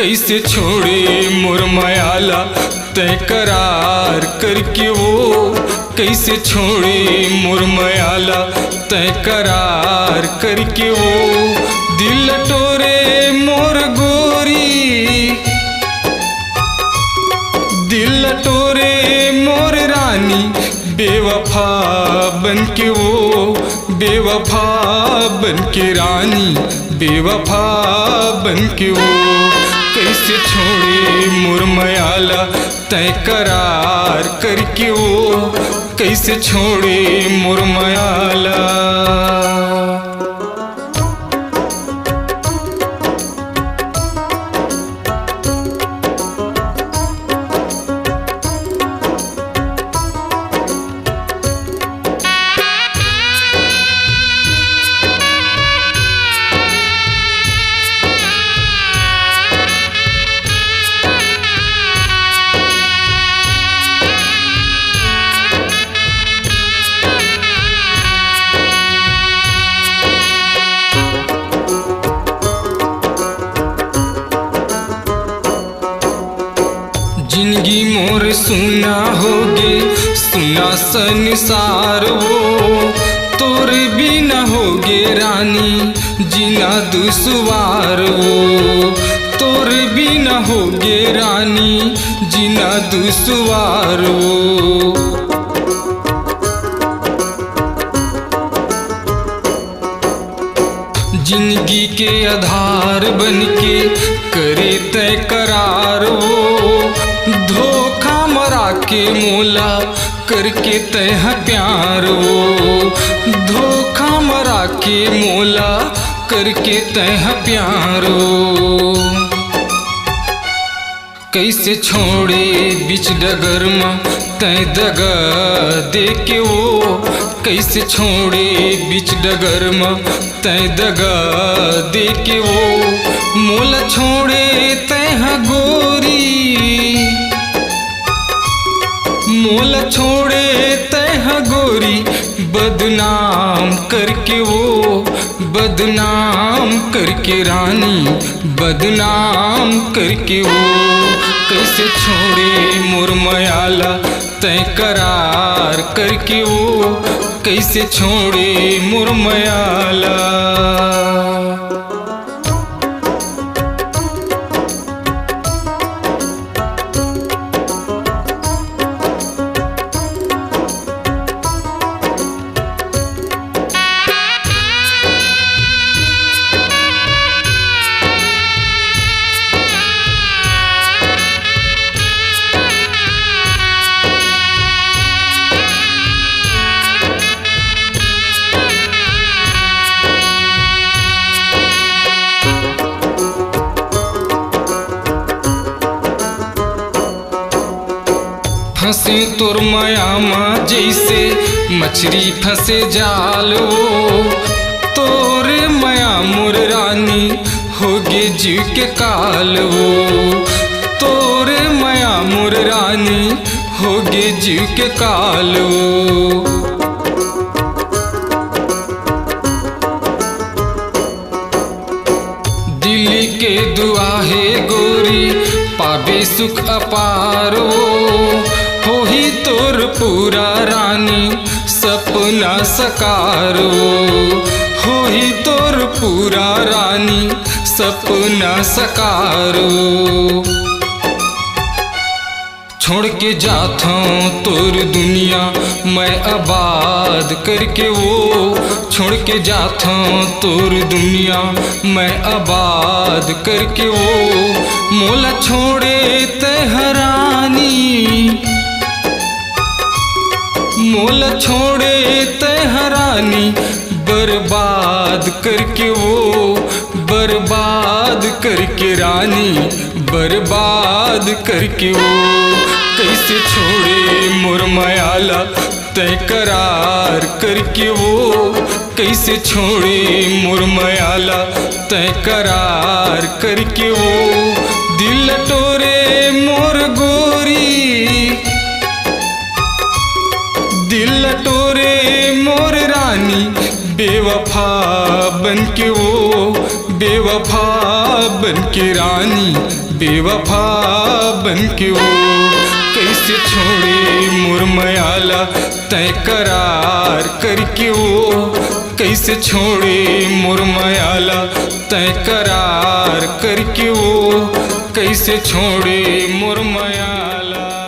कैसे छोड़े मोर मायाला तय करार करके वो, कैसे छोड़े मोर मायाला तय करार करके वो। दिल टोरे मोर गोरी, दिल टोरे मोर रानी, बेवफा बन के वो, बेवफा बन के रानी, बेवफा बन के वो। कैसे छोड़े मोर मायाला तय करार करके वो, कैसे छोड़े मोर मायाला। जिंदगी मोर सुना होगे, सुना संसार वो, तोर बिना होगे रानी जीना दुश्वार वो, तोर बिना होगे रानी जीना दुश्वार वो। जिंदगी के आधार बन के करे तय करार वो, धोखा मरा के मोला करके तय प्यार वो, धोखा मरा के मोला करके तय प्यार वो। कैसे छोड़े बीच डगर में तय दगा दे के वो, कैसे छोड़े बीच डगर में तय दगा दे के वो। मोला छोड़े तय गोरी, मोला छोड़े तय गोरी, बदनाम करके वो, बदनाम करके रानी, बदनाम करके वो। कैसे छोड़े मोर मायाला तय करार करके वो, कैसे छोड़े मोर मायाला। फंसे तोर मायामा जैसे मछली फंसे जाल वो, तोरे माया मोर रानी होगे जीव के काल वो, तोरे माया मोर रानी होगे जीव के काल वो। दिल्ली के दुआ है गोरी पावे सुख अपार वो, हो ही तोर पूरा रानी सपना सकार वो, हो ही तोर पूरा रानी सपना सकार वो। छोड़ के जाता हूँ तोर दुनिया मैं आबाद करके वो, छोड़ के जाता हूँ तोर दुनिया मैं आबाद करके वो। मोला छोड़े तय हरानी, मोला छोड़े तय हरानी, बर्बाद करके वो, बर्बाद करके रानी, बर्बाद करके वो। कैसे छोड़े मोर मायाला तय करार करके वो, कैसे छोड़े मोर मायाला तय करार करके वो। दिल टोरे मोर गोरी, दिल टोरे मोर रानी, बेवफा बन के वो, बेवफा बन के रानी, बेवफा बन के वो कैसे छोड़े मुरमयाला तय करार करके वो कैसे छोड़े मुरमयाला तय करार करके वो कैसे छोड़े मुरमयाला।